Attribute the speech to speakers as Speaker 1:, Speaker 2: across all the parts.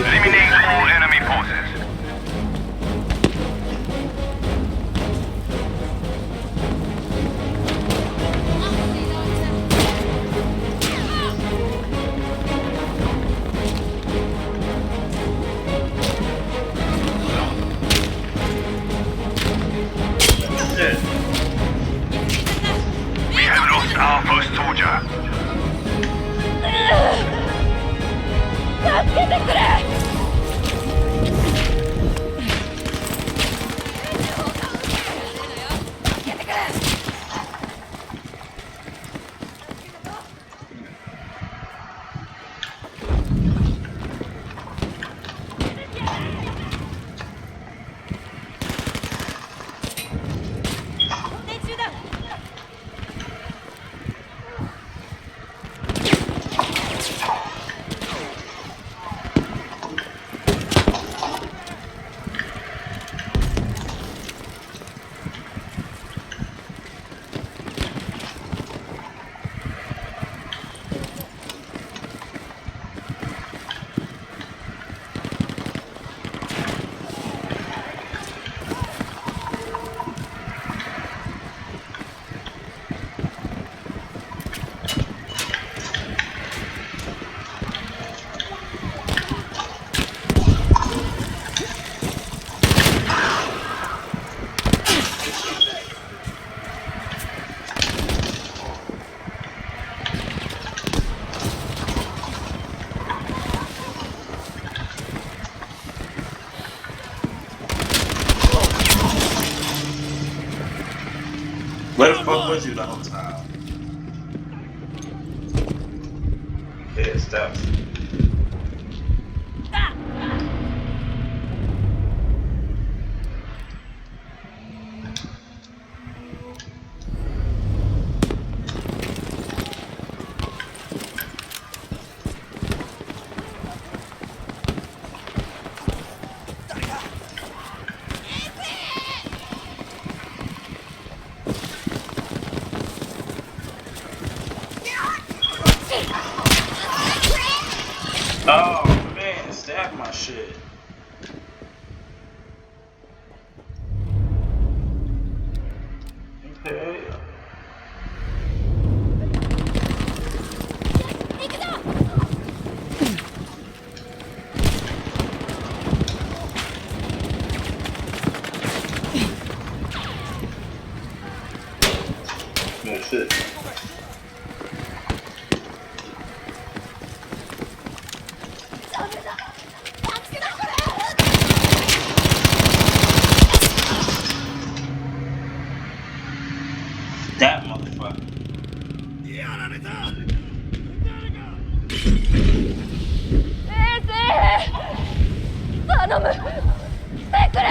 Speaker 1: Eliminate all enemy forces. We have lost our first soldier.
Speaker 2: 助けてくれ。
Speaker 3: Where the fuck was you the whole time? Yeah, steps. Oh man, stab my shit. Okay. That's it. That motherfucker.
Speaker 4: やられた。
Speaker 2: 先生、頼む、してくれ。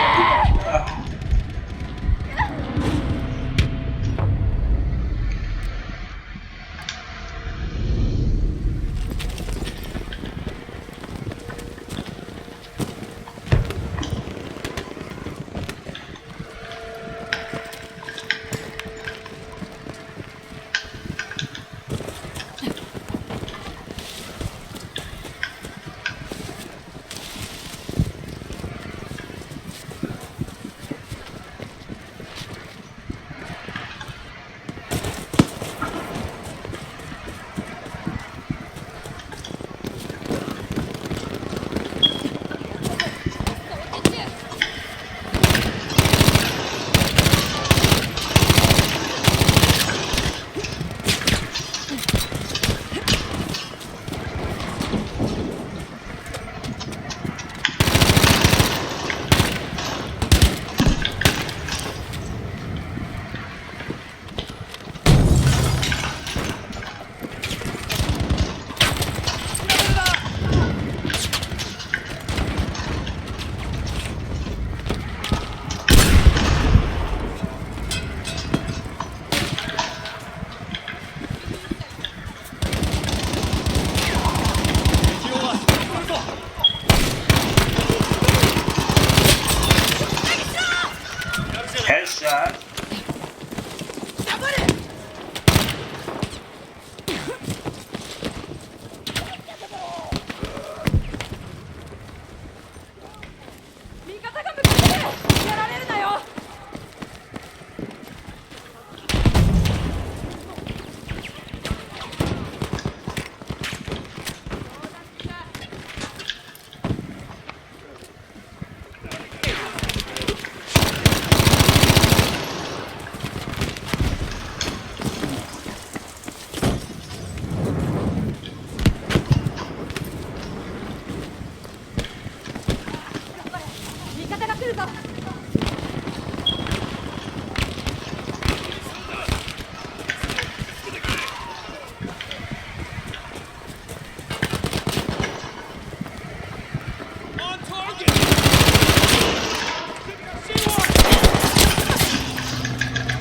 Speaker 2: 来るぞ。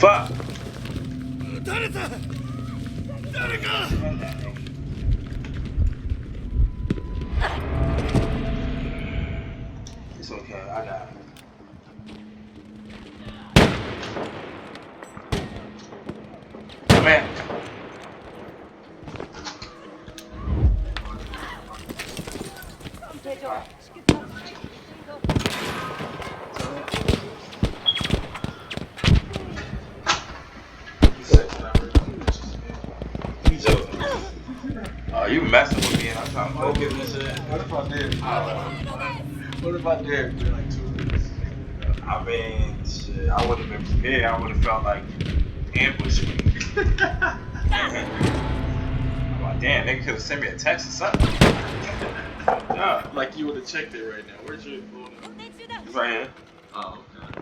Speaker 3: Fuck!
Speaker 4: 撃たれた誰か
Speaker 3: It's okay, I got it. Man. You joking. Oh, you messing with me and I'm trying to focus and shit.
Speaker 5: What if I did? What if I did for like 2 weeks?
Speaker 3: I mean, shit, I would have been prepared. I would have felt like ambushing me. I'm like, damn, they could have sent me a text or something. Yeah,
Speaker 5: Like you would have checked it right now. Where's your phone?
Speaker 3: it's right here.
Speaker 5: Oh, okay.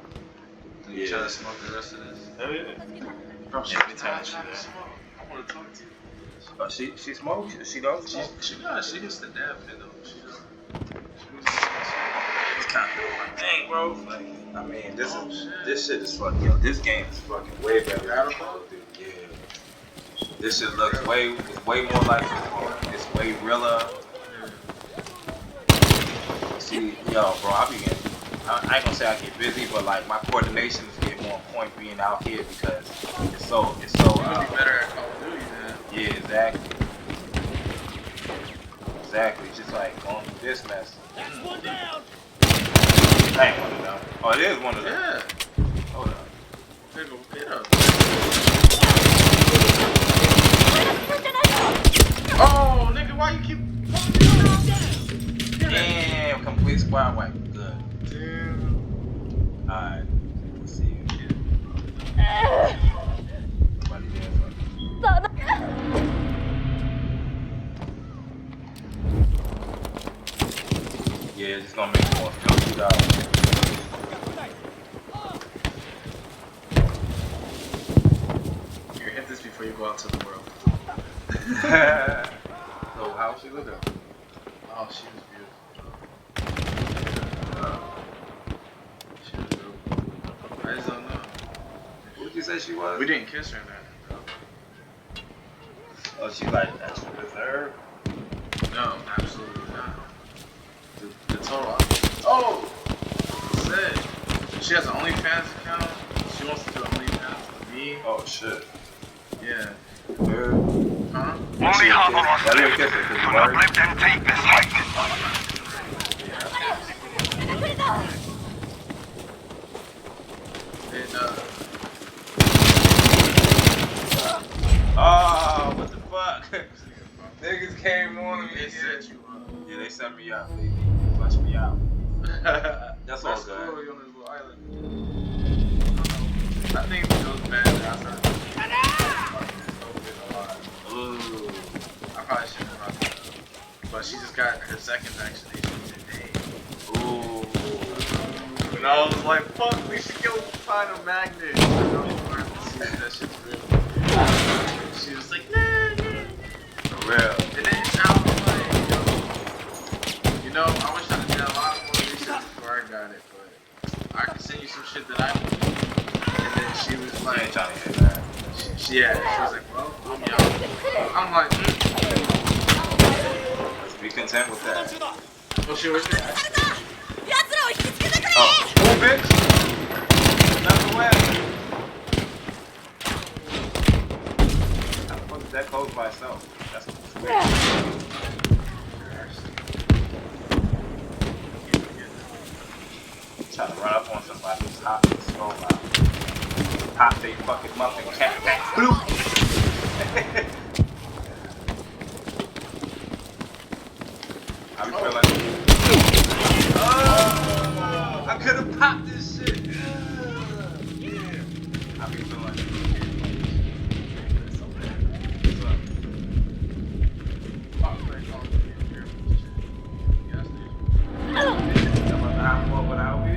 Speaker 5: Then you try to smoke the rest of this?
Speaker 3: Hell yeah.
Speaker 5: Probably
Speaker 3: Yeah,
Speaker 5: should
Speaker 3: we
Speaker 5: be
Speaker 3: trying
Speaker 5: trying
Speaker 3: to
Speaker 5: to
Speaker 3: shit.
Speaker 5: smoke. I want to talk to you.
Speaker 3: Oh, she smokes? She don't smoke?
Speaker 5: She hits the dab pin though. She doesn't.
Speaker 3: It's kind of doing my thing, bro. Like, I mean, this shit is fucking, yo, this game is fucking way better than Call of Duty. Yeah. This shit looks it's way more like it's way realer. See, yo, bro, I ain't gonna say I get busy, but like my coordinations get more on point being out here because it's so
Speaker 5: You'll be better at Call of Duty, man.
Speaker 3: yeah, exactly. Exactly, just like going through this mess.
Speaker 4: That's one down.
Speaker 3: That ain't one of them. Oh, it is one of them.
Speaker 5: Yeah.
Speaker 3: Hold up.
Speaker 5: Take a get up. Oh, nigga, why you keep
Speaker 3: Damn, complete squad wipe. Good.
Speaker 5: Damn.
Speaker 3: Alright. Let's see you. Somebody there, fuck. Yeah, it's just gonna make it more $2.
Speaker 5: Here, hit this before you go out to the world.
Speaker 3: So how's she looking?
Speaker 5: Oh, she was beautiful. She was beautiful. I just don't know.
Speaker 3: What did you say she was?
Speaker 5: We didn't kiss her in there.
Speaker 3: Oh, she like that's what deserve.
Speaker 5: No, absolutely not. The total opposite. Oh! Say, she has an OnlyFans account. She wants to do OnlyFans with me.
Speaker 3: Oh shit.
Speaker 5: Yeah.
Speaker 3: Dude.
Speaker 5: Huh?
Speaker 1: Only harbor on
Speaker 3: That little
Speaker 1: script.
Speaker 3: kisser, cause
Speaker 1: Do
Speaker 3: you
Speaker 1: not
Speaker 3: worried.
Speaker 1: let them take this height.
Speaker 5: And,
Speaker 3: Oh, what the fuck? Niggas came on me.
Speaker 5: they set you up.
Speaker 3: Yeah, they set me up. They flushed me out. That's all good.
Speaker 5: Cool, you're on this little island. I think it was bad that I started.
Speaker 3: Ooh.
Speaker 5: I probably shouldn't have brought that up. But she just got her second vaccination today.
Speaker 3: Ooh.
Speaker 5: And I was like, fuck, we should go find a magnet. I know, that shit's real. She was like, nah.
Speaker 3: For real.
Speaker 5: And then I was like, you know, I wish I did a lot more research before I got it, but I can send you some shit that I need. And then she was
Speaker 3: I
Speaker 5: like,
Speaker 3: ain't trying to hear that.
Speaker 5: she was like, well, I'm young. I'm like,
Speaker 3: Let's be content with that.
Speaker 5: well, she was there.
Speaker 3: Oh, bitch. Another way. How the fuck is that closed by itself? That's weird. Trying to run up on somebody who's hot and slow out. Pop they fucking muffin cat back. Bloop. I be feeling. Oh, I could have popped this shit. Yeah. I be feeling. What's up? I'm about to have more without me.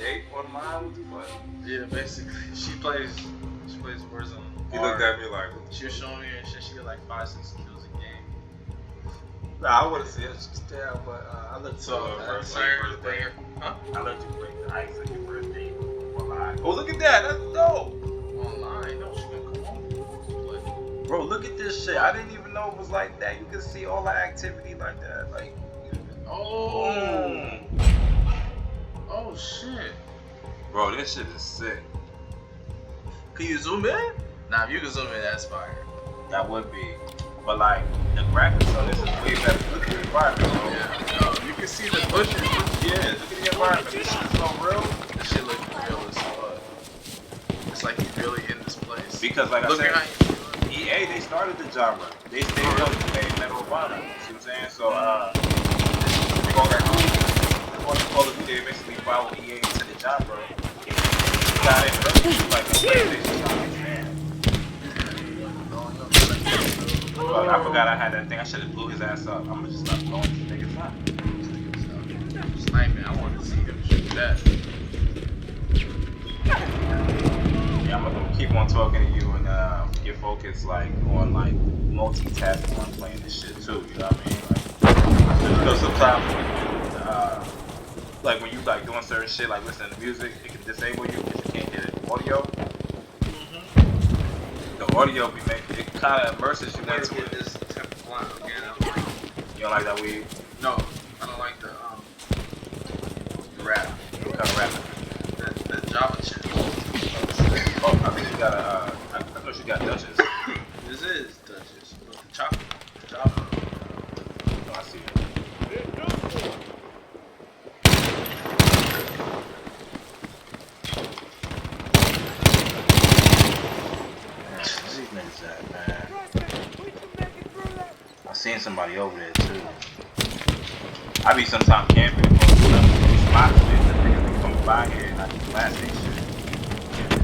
Speaker 3: date on mine? What the fuck?
Speaker 5: Yeah, basically. She plays Warzone.
Speaker 3: He looked at me like,
Speaker 5: she was showing me and shit. She got like 5-6 kills a game.
Speaker 3: nah, I would have said she's down, but I looked
Speaker 5: So
Speaker 3: first
Speaker 5: birthday.
Speaker 3: date.
Speaker 5: Huh?
Speaker 3: I let you break the ice on your first date. Oh, look at that. That's dope.
Speaker 5: Online? No, she gonna come home.
Speaker 3: Bro, look at this shit. I didn't even know it was like that. You can see all the activity like that. Like,
Speaker 5: oh. Oh shit.
Speaker 3: Bro, this shit is sick. Can you zoom in?
Speaker 5: Nah, if you can zoom in, that's fire.
Speaker 3: That would be. But like, the graphics on this is way better. Look at the environment, bro.
Speaker 5: Yeah, no, you can see the bushes.
Speaker 3: Yeah, look at the environment. This shit is so real.
Speaker 5: This shit look real as fuck. It's like he's really in this place.
Speaker 3: Because like
Speaker 5: Look
Speaker 3: I
Speaker 5: behind
Speaker 3: said, EA, they started the genre. They wanted to make Medal of Honor. See what I'm saying? So, they go back on Call of Duty, they basically follow EA into the genre. Got it early, like the PlayStation genre, man. Well, I forgot I had that thing. I should have blew his ass up. I'm gonna just stop blowing this nigga's up.
Speaker 5: Sniping, I want to see him shoot that.
Speaker 3: Yeah, I'm gonna keep on talking to you and get focused like on like multitasking on playing this shit too. You know what I mean? Like, you know, sometimes like when you like doing certain shit, like listening to music, it can disable you because you can't hear the audio. The audio be making it kind of immerses you into it.
Speaker 5: This temp line again.
Speaker 3: You don't like that weed?
Speaker 5: No, I don't like the rap.
Speaker 3: What kind of rap?
Speaker 5: The Java shit.
Speaker 3: Oh, I think you got a. I thought you got Dutchess.
Speaker 5: This is Dutchess. Chocolate. Java.
Speaker 3: Oh, I see it. These niggas at, man. I seen somebody over there too. I be sometimes camping in spots, man. The niggas be coming by here and I just blast they shit.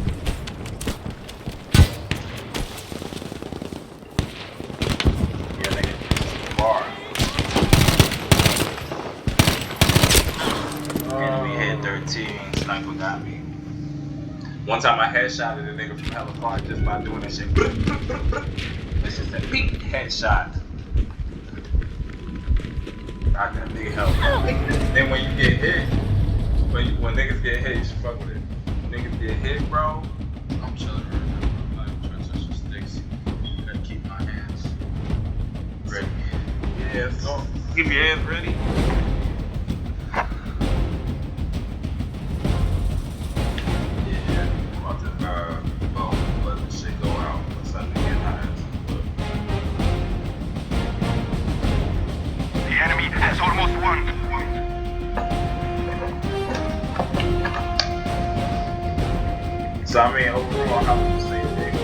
Speaker 3: Yeah, nigga, bar. Enemy hit 13, sniper got me. One time I headshotted a nigga from hella far just by doing that shit. It's just a beat headshot. Knock that nigga hell. Then when you get hit, when niggas get hit, you should fuck with it. When niggas get hit, bro,
Speaker 5: I'm chilling right now. Like transition sticks. Gotta keep my hands ready.
Speaker 3: yeah, so keep your hands ready. Let this shit go out. Let something get high.
Speaker 1: The enemy has almost won.
Speaker 3: So I mean, overall, how would you say it, Dave?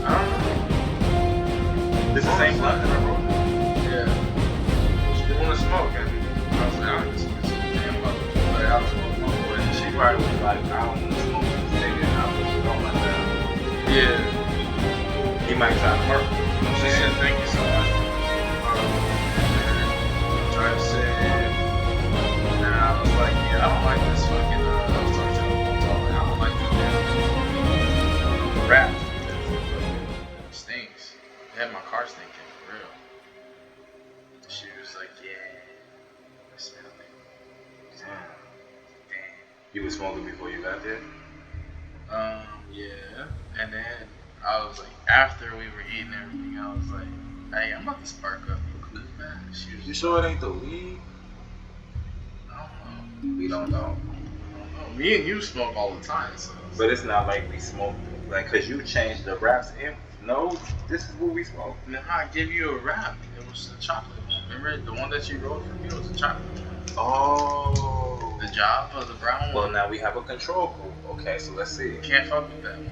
Speaker 5: I don't know.
Speaker 3: This is the same blood that I wrote.
Speaker 5: Yeah. She didn't want to smoke, and I was like, I can smoke some damn bubble. But I was smoking my boy, and she
Speaker 3: Probably was like, I don't want to smoke this nigga, and I was going like that.
Speaker 5: yeah.
Speaker 3: He might try to murder. You know what I'm
Speaker 5: She
Speaker 3: saying?
Speaker 5: said, thank you so much. Drive safe. And I was like, yeah, I don't like this fucking, I was talking to her, I don't like this damn rap. It stinks. It had my car stinking, for real. She was like, yeah, I smell it. Damn.
Speaker 3: You was smoking before you got there?
Speaker 5: Yeah. And then I was like, after we were eating everything, I was like, hey, I'm about to spark up a clip, man. She was
Speaker 3: You sure it ain't the weed?
Speaker 5: I don't know.
Speaker 3: We don't know.
Speaker 5: I don't know. Me and you smoke all the time, so.
Speaker 3: But it's not like we smoke, like, cause you changed the raps in. No, this is what we smoke.
Speaker 5: And then I give you a wrap. It was the chocolate one. Remember the one that you wrote for me was a chocolate one.
Speaker 3: Oh.
Speaker 5: The job of the brown
Speaker 3: Well,
Speaker 5: one.
Speaker 3: now we have a control group. Okay, so let's see.
Speaker 5: You can't fuck with that one.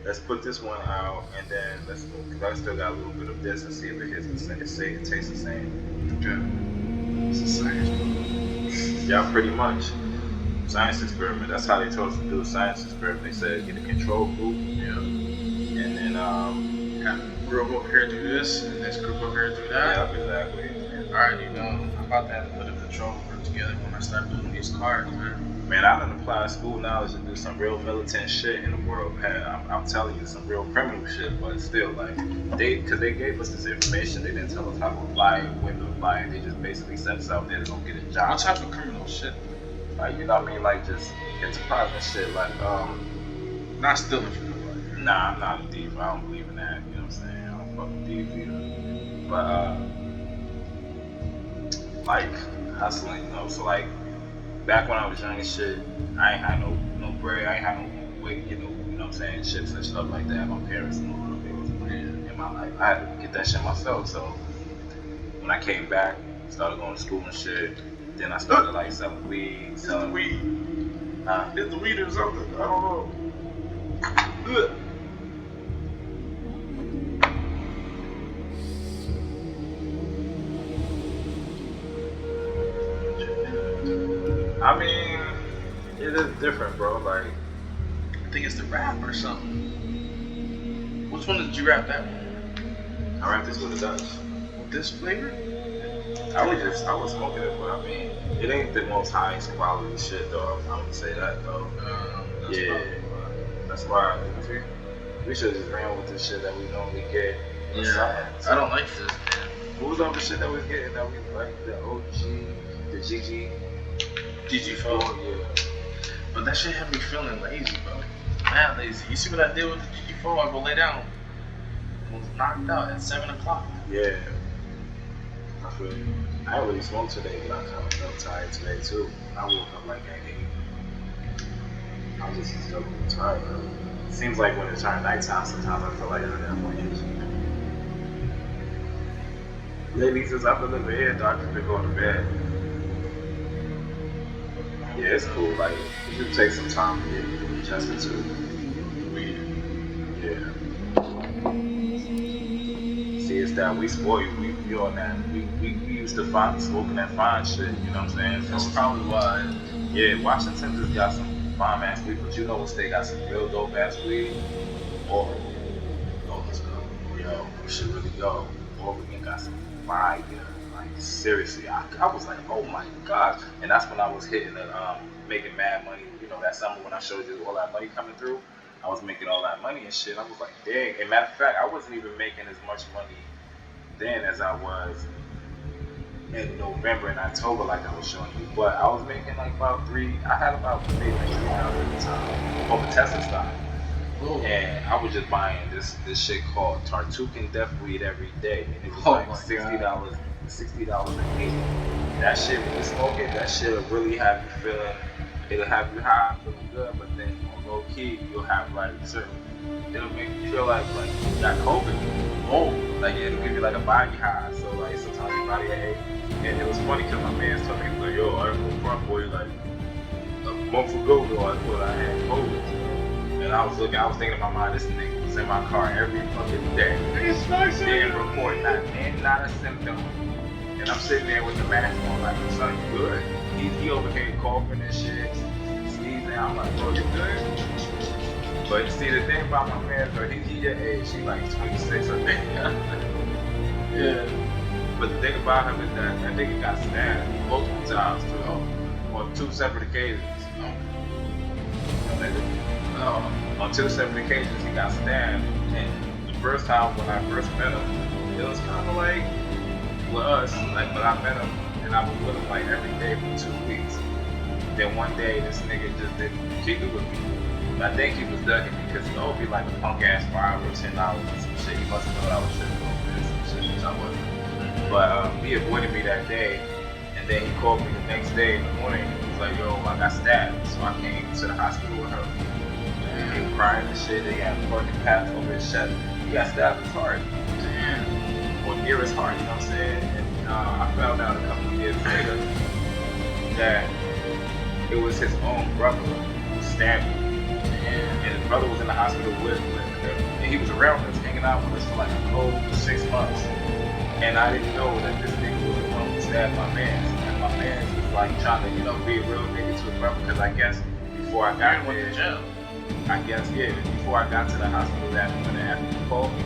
Speaker 3: Let's put this one out, and then let's go. Cause I still got a little bit of this and see if it hits the same. Say it tastes the same.
Speaker 5: Okay. It's a science book.
Speaker 3: Yeah, pretty much. Science experiment. That's how they told us to do a science experiment. They said get a control group,
Speaker 5: Yeah.
Speaker 3: and then
Speaker 5: Have a group over here do this, and this group over here do that.
Speaker 3: yeah, exactly.
Speaker 5: already know. I'm about to have to put a control group together when I start building these cars, man.
Speaker 3: Man, I done apply school knowledge to do some real militant shit in the world, man. I'm telling you, some real criminal shit, but still, like, cause they gave us this information, they didn't tell us how to apply it, when to apply it, they just basically sent us out there to go get a job.
Speaker 5: What type of criminal shit?
Speaker 3: Like, you know what I mean? Like, just enterprise and shit, like,
Speaker 5: Not stealing from nobody.
Speaker 3: nah, I'm not a thief, I don't believe in that, you know what I'm saying? I don't fuck with thieves either. But, like, hustling, you know, so like, back when I was young and shit, I ain't had no bread, I ain't had no weight, you know what I'm saying, chips and stuff like that. My parents and all they was in my life. I had to get that shit myself. So when I came back, started going to school and shit, then I started like selling weed, selling
Speaker 5: weed.
Speaker 3: Is the weed or something? I don't know. Ugh. I mean, it is different, bro. Like,
Speaker 5: I think it's the wrap or something. Which one did you wrap that one?
Speaker 3: I wrapped this with a Dutch.
Speaker 5: With this flavor?
Speaker 3: I was smoking it, but I mean, it ain't the most highest quality shit, though. I'm gonna say that, though. That's why we should just ran with this shit that we normally get.
Speaker 5: Yeah, so, I don't like this, man.
Speaker 3: What was all the shit that we was getting that we like? The OG, the GG4, yeah.
Speaker 5: But that shit had me feeling lazy, bro. Mad lazy. You see what I did with the GG4? I go lay down. I was knocked out at 7 o'clock.
Speaker 3: Yeah. I feel you. I didn't really smoke today, but I kind of felt tired today too. I woke up like at 8. I was just still tired, bro. It seems like when it's turning nighttime, sometimes I feel like I don't have more energy. Lately, since I've been living here, doctor's been going to bed. Yeah, it's cool. Like, it do take some time to get adjusted to weed. Yeah. See, it's that we spoil you. We on that. We used to find smoking that fine shit. You know what I'm saying? So,
Speaker 5: that's probably why.
Speaker 3: Yeah, Washington just got some fine ass weed, but you know what state got some real dope ass weed? Oregon. Oh, let's go. Yo, we should really go. Oregon got some fire. Like, seriously, I was like, oh my gosh. And that's when I was hitting the making mad money. You know, that summer when I showed you all that money coming through, I was making all that money and shit. I was like, dang. And matter of fact, I wasn't even making as much money then as I was in November and October, like I was showing you. But I was making like I had about maybe like $3,000 at the time on the Tesla stock. Ooh. And I was just buying this shit called Tartucan Death Weed every day. And it was like $60 a case. That shit, when you smoke it, that shit will really have you feeling, it'll have you high, feeling good, but then on low key, you'll have like it'll make you feel like you got COVID. Oh, like it'll give you like a body high. So like sometimes your body ache. And it was funny because my man told me, like, yo, I go front boy like a month ago, I thought I had COVID. And I was thinking in my mind, this nigga was in my car every fucking day. Didn't report not a symptom. And I'm sitting there with the mask on, like, son, you good? He over here coughing and shit, sneezing. I'm like, bro, you good? But see, the thing about my man, bro, he your age, he like 26, I think. Yeah. But the thing about him is that nigga got stabbed multiple times too, on 2 separate occasions. On 2 separate occasions, he got stabbed. And the first time when I first met him, it was kind of like with us, like when I met him, and I was with him like every day for 2 weeks. Then one day, this nigga just didn't kick it with me. I think he was ducking me because he owed me like a punk ass $5 or $10 or some shit. He must have known I was tripping over this some shit, which I wasn't. But he avoided me that day, and then he called me the next day in the morning. He was like, yo, I got stabbed. So I came to the hospital with him. And he was crying and shit. They got a fucking patch over his chest. He got stabbed in his heart. Damn. Or near his heart, you know what I'm saying? And I found out a couple of years later that it was his own brother who stabbed him. And his brother was in the hospital with him. And he was around us, hanging out with us for like a whole 6 months. And I didn't know that this nigga was the one who stabbed my man. And my man was like trying to, be a real nigga to his brother. Because I guess before I got there, before I got to the hospital that morning after he called me,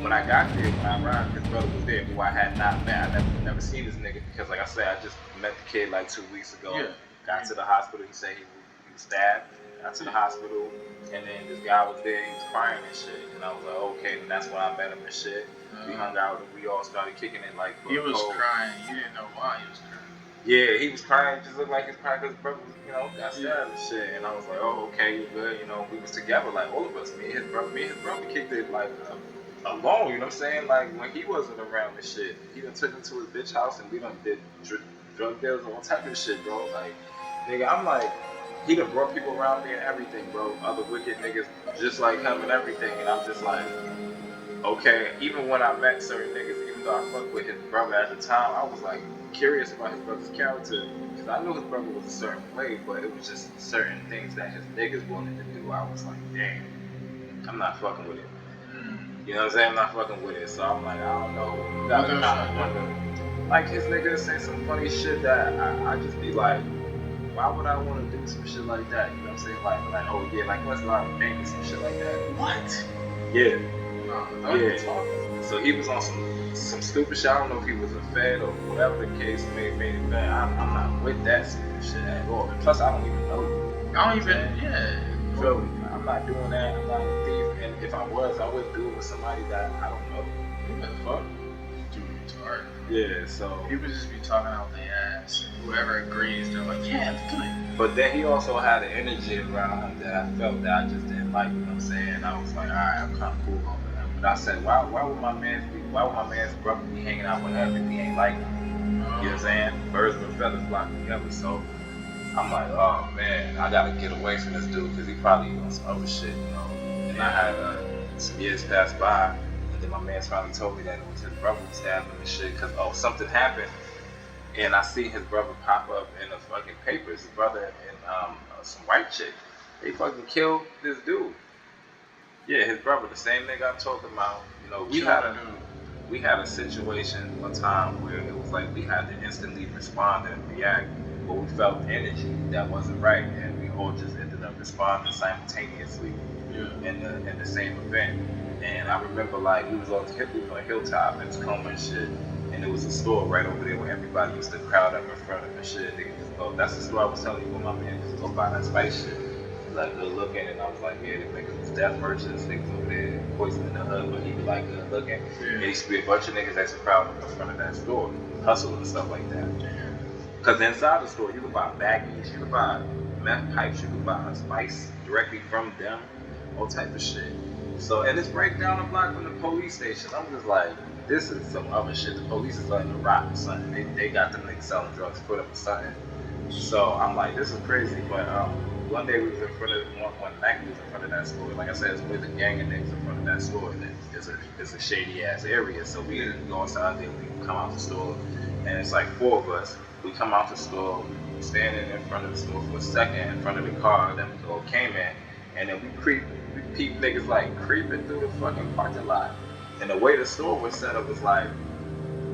Speaker 3: when I got there, when I arrived, his brother was there, who I had not met. I never seen this nigga because, like I said, I just met the kid like 2 weeks ago.
Speaker 5: Yeah.
Speaker 3: Got to the hospital. He said he was stabbed. Got to the hospital, and then this guy was there. He was crying and shit. And I was like, okay. And that's when I met him and shit. We hung out and we all started kicking it like.
Speaker 5: He was crying. You didn't know why he was crying.
Speaker 3: Yeah, he was crying. Just looked like he was crying because his brother was, got stabbed and shit. And I was like, oh, okay, you good. We was together, like all of us. Me and his brother kicked it like alone. You know what I'm saying? Like when he wasn't around and shit, he done took him to his bitch house and we done did drug deals and all type of shit, bro. Like, nigga, I'm like, he done brought people around me and everything, bro. Other wicked niggas just like him and everything. And I'm just like, okay. Even when I met certain niggas, even though I fucked with his brother at the time, I was like curious about his brother's character because I knew his brother was a certain way, but it was just certain things that his niggas wanted to do. I was like, damn, I'm not fucking with it. You know what I'm saying? I'm not fucking with it. So I'm like, I don't know. You gotta kind of wonder. Like his niggas say some funny shit that I just be like, why would I want to do some shit like that? You know what I'm saying? Like, oh yeah, like let's not make some shit like that. What? Yeah. Yeah. So he was on some stupid shit. I don't know if he was a fed or whatever the case may be. I'm not with that stupid shit at all. And plus, I don't even know you.
Speaker 5: I don't even, yeah.
Speaker 3: Feel me? I'm not doing that. I'm not a thief. And if I was, I would do it with somebody that I don't know. What the fuck?
Speaker 5: Dude, retarded.
Speaker 3: Yeah, so.
Speaker 5: People just be talking out their ass. Whoever agrees, they're like, yeah, let's do it.
Speaker 3: But then he also had an energy around him that I felt that I just didn't like, you know what I'm saying? I was like, alright, I'm kind of cool over that. But I said, why would my man's brother be hanging out with him if he ain't like him? You know what I'm saying? Birds with feathers flock together. So I'm like, oh man, I gotta get away from this dude because he probably on some other shit, And I had some years pass by, and then my man finally told me that it was his brother who stabbed him and shit because something happened, and I see his brother pop up in the fucking papers. His brother and some white chick, they fucking killed this dude. Yeah, his brother, the same nigga I talked about. We had a situation one time where it was like we had to instantly respond and react, but we felt energy that wasn't right, and we all just ended up responding simultaneously in the same event. And I remember like we was on a hilltop in Tacoma and shit, and there was a store right over there where everybody used to crowd up in front of and shit. They just go, that's the store I was telling you when my man used to go buy that spice shit. Like good looking, and I was like, yeah, the niggas was death merchants, niggas over there poisoning the hood, but he was like good looking. And he used to be a bunch of niggas that's crowd up in front of that store, hustling and stuff like that. Because inside the store, you could buy baggies, you could buy meth pipes, you could buy spice directly from them, all type of shit. So, and it's right down the block from the police station. I'm just like, this is some other shit. The police is letting them rock or something. They got them niggas selling drugs for them or something. So I'm like, this is crazy. But one day we was in front of one night we was in front of that store. Like I said, it's with a gang of niggas in front of that store, and it's a shady ass area. So we go inside there, we come out the store, and it's like 4 of us. We come out the store, standing in front of the store for a second in front of the car. Then we all came in, and then we peep niggas like creeping through the fucking parking lot. And the way the store was set up was like,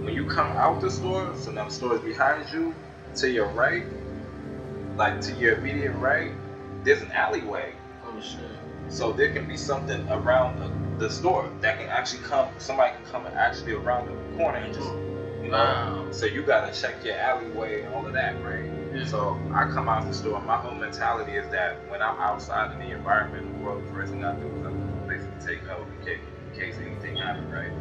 Speaker 3: when you come out the store, so now the store is behind you, to your right, like to your immediate right, there's an alleyway.
Speaker 5: Oh shit.
Speaker 3: So there can be something around the store that can actually somebody can come and actually around the corner and just,
Speaker 5: Wow.
Speaker 3: So you gotta check your alleyway and all of that, right? Yeah. So I come out the store, my whole mentality is that when I'm outside in the environment of the world, the first thing I do is I basically take cover in case anything happens, right?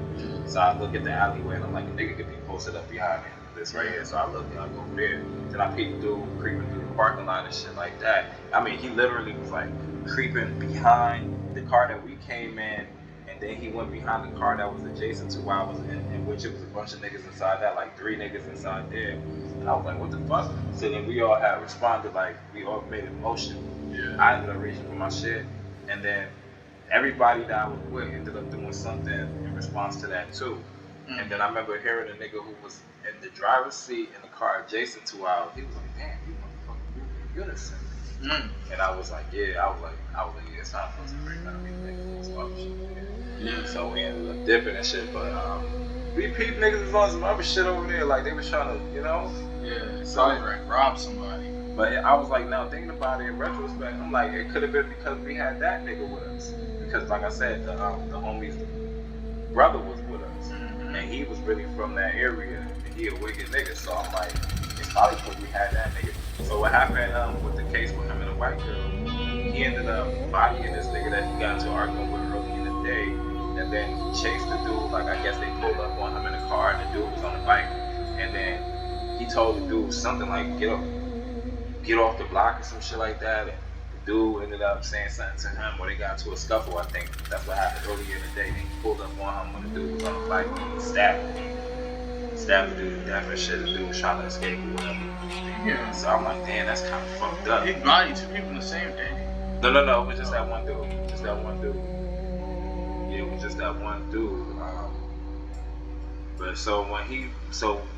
Speaker 3: So I look at the alleyway and I'm like, a nigga could be posted up behind me, this right here. So I look and I go over there. Then I peep through, creeping through the parking lot and shit like that. I mean, he literally was like creeping behind the car that we came in, and then he went behind the car that was adjacent to where I was in which it was a bunch of niggas inside that, like 3 niggas inside there. And I was like, what the fuck? So then we all had responded, like we all made a motion. Yeah. I ended up reaching for my shit, and then everybody that I was with ended up doing something in response to that too. And then I remember hearing a nigga who was in the driver's seat in the car adjacent to ours. He was like, damn, you motherfucker moving in unison. And I was like, yeah, yeah, it's time for us to break down these niggas and some other shit. Yeah. So we ended up dipping and shit, but we peeped niggas was on some other shit over there, like they was trying to,
Speaker 5: Yeah, so like rob somebody.
Speaker 3: But I was like, now thinking about it in retrospect, I'm like, it could have been because we had that nigga with us. Because like I said, the homies brother was with us, and he was really from that area, and he a wicked nigga. So I'm like, it's probably because we had that nigga. So what happened with the case with him and the white girl? He ended up bodying this nigga that he got into arguing with early in the day, and then he chased the dude. Like I guess they pulled up on him in the car, and the dude was on the bike, and then he told the dude something like get off the block or some shit like that. And the dude ended up saying something to him, or they got into a scuffle. I think that's what happened earlier in the day. They pulled up on him when the dude was on the bike, and he stabbed the dude to death and shit. The dude was trying to escape or whatever.
Speaker 5: Yeah.
Speaker 3: So I'm like, damn, that's kind of fucked up.
Speaker 5: He bodied 2 people in the same day.
Speaker 3: No, it was just that one dude. Yeah, it was just that one dude. But so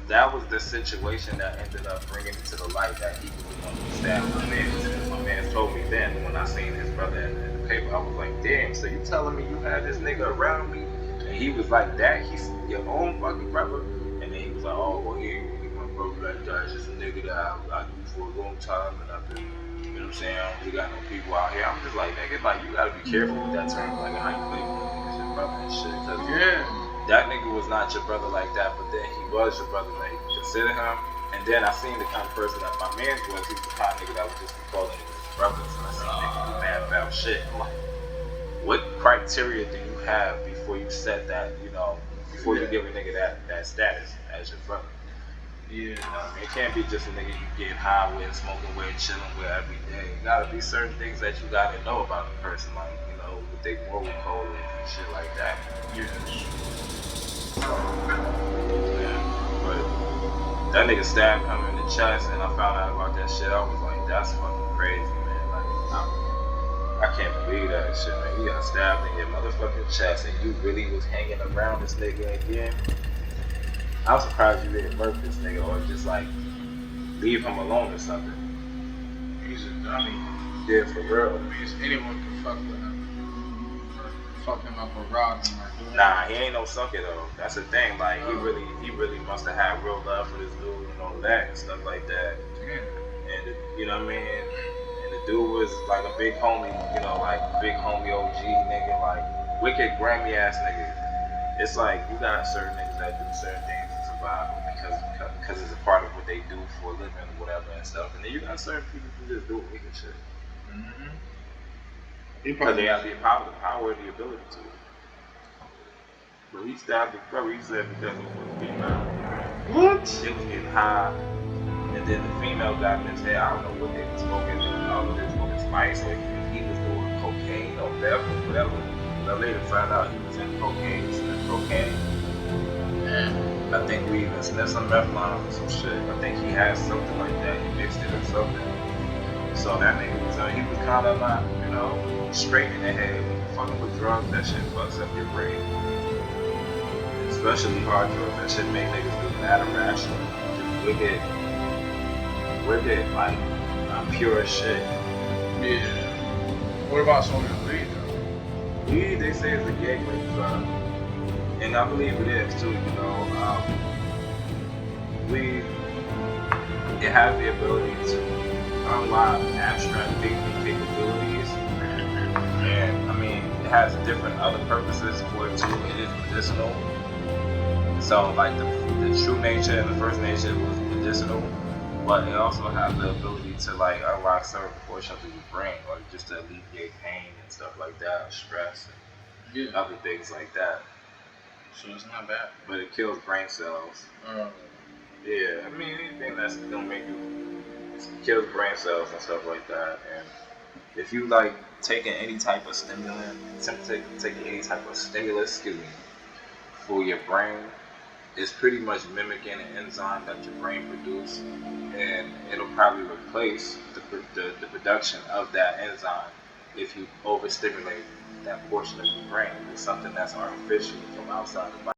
Speaker 3: that was the situation that ended up bringing it to the light that he was the one who stabbed my man. And my man told me then when I seen his brother in the paper, I was like, damn, so you telling me you had this nigga around me? And he was like, that he's your own fucking brother? And then he was like, oh, well, he ain't really my brother like that. It's just a nigga that I knew for a long time, and I've been, you know what I'm saying? I don't really got no people out here. I'm just like, nigga, like, you gotta be careful with that term, like, how you play with niggas, your brother and shit. Cause that nigga was not your brother like that, but then he was your brother, like, you consider him. And then I seen the kind of person that my man was. He was the kind of nigga that would just be calling niggas his brothers. And I seen niggas do mad foul shit. I'm like, what criteria do you have before you set that, you know, before you give a nigga that status as your brother?
Speaker 5: Yeah.
Speaker 3: You know what I mean? It can't be just a nigga you get high with, smoking with, chilling with every day. It gotta be certain things that you gotta know about the person, like, you know, what they moral code and shit like that.
Speaker 5: Yeah.
Speaker 3: Yeah. But that nigga stabbed him in the chest, and I found out about that shit. I was like, that's fucking crazy, man. Like, I can't believe that shit, man. You got stabbed in your motherfucking chest, and you really was hanging around this nigga again. I'm surprised you didn't murder this nigga or just like leave him alone or something.
Speaker 5: He's a dummy.
Speaker 3: Yeah, for real.
Speaker 5: Because anyone can fuck with him. Or fuck him up or rob him.
Speaker 3: Nah, he ain't no sucker though. That's the thing. Like he really must have had real love for this dude and all that and stuff like that.
Speaker 5: Yeah.
Speaker 3: And you know what I mean? And the dude was like a big homie, you know, like big homie OG nigga, like wicked Grammy ass nigga. It's like you got certain niggas that do certain things to survive because it's a part of what they do for a living or whatever and stuff. And then you got certain people who just do wicked shit.
Speaker 5: Mm-hmm.
Speaker 3: Because they have the power and the ability to. But he stabbed the brother, he said because it was female.
Speaker 5: What?
Speaker 3: It was getting high. And then the female got in his head. I don't know what they were smoking. I don't know if they were smoking spice or he was doing cocaine or whatever. But I later found out he was in cocaine. And I think we even sniffed some meth lines or some shit. I think he had something like that. He mixed it or something. So that nigga was he was kind of not, you know, straight in the head. When you fucking with drugs, that shit fucks up your brain. Especially hard drugs. That shit make niggas do mad irrational. Just wicked, like, pure shit.
Speaker 5: Yeah. What about smoking weed though?
Speaker 3: Weed, they say, is a gateway drug. And I believe it is too, you know. Weed, it has the ability to unlock abstract thinking capabilities. And I mean, it has different other purposes for it too. It is medicinal. So like the true nature and the first nature was medicinal, but it also has the ability to like unlock certain portions of your brain, or just to alleviate pain and stuff like that, or stress and other things like that.
Speaker 5: So it's not bad.
Speaker 3: But it kills brain cells. Yeah, I mean anything that's gonna make you kills brain cells and stuff like that. And if you like taking any type of stimulant, taking any type of stimulus, for your brain, it's pretty much mimicking an enzyme that your brain produces, and it'll probably replace the production of that enzyme if you overstimulate that portion of your brain with something that's artificial from outside the body.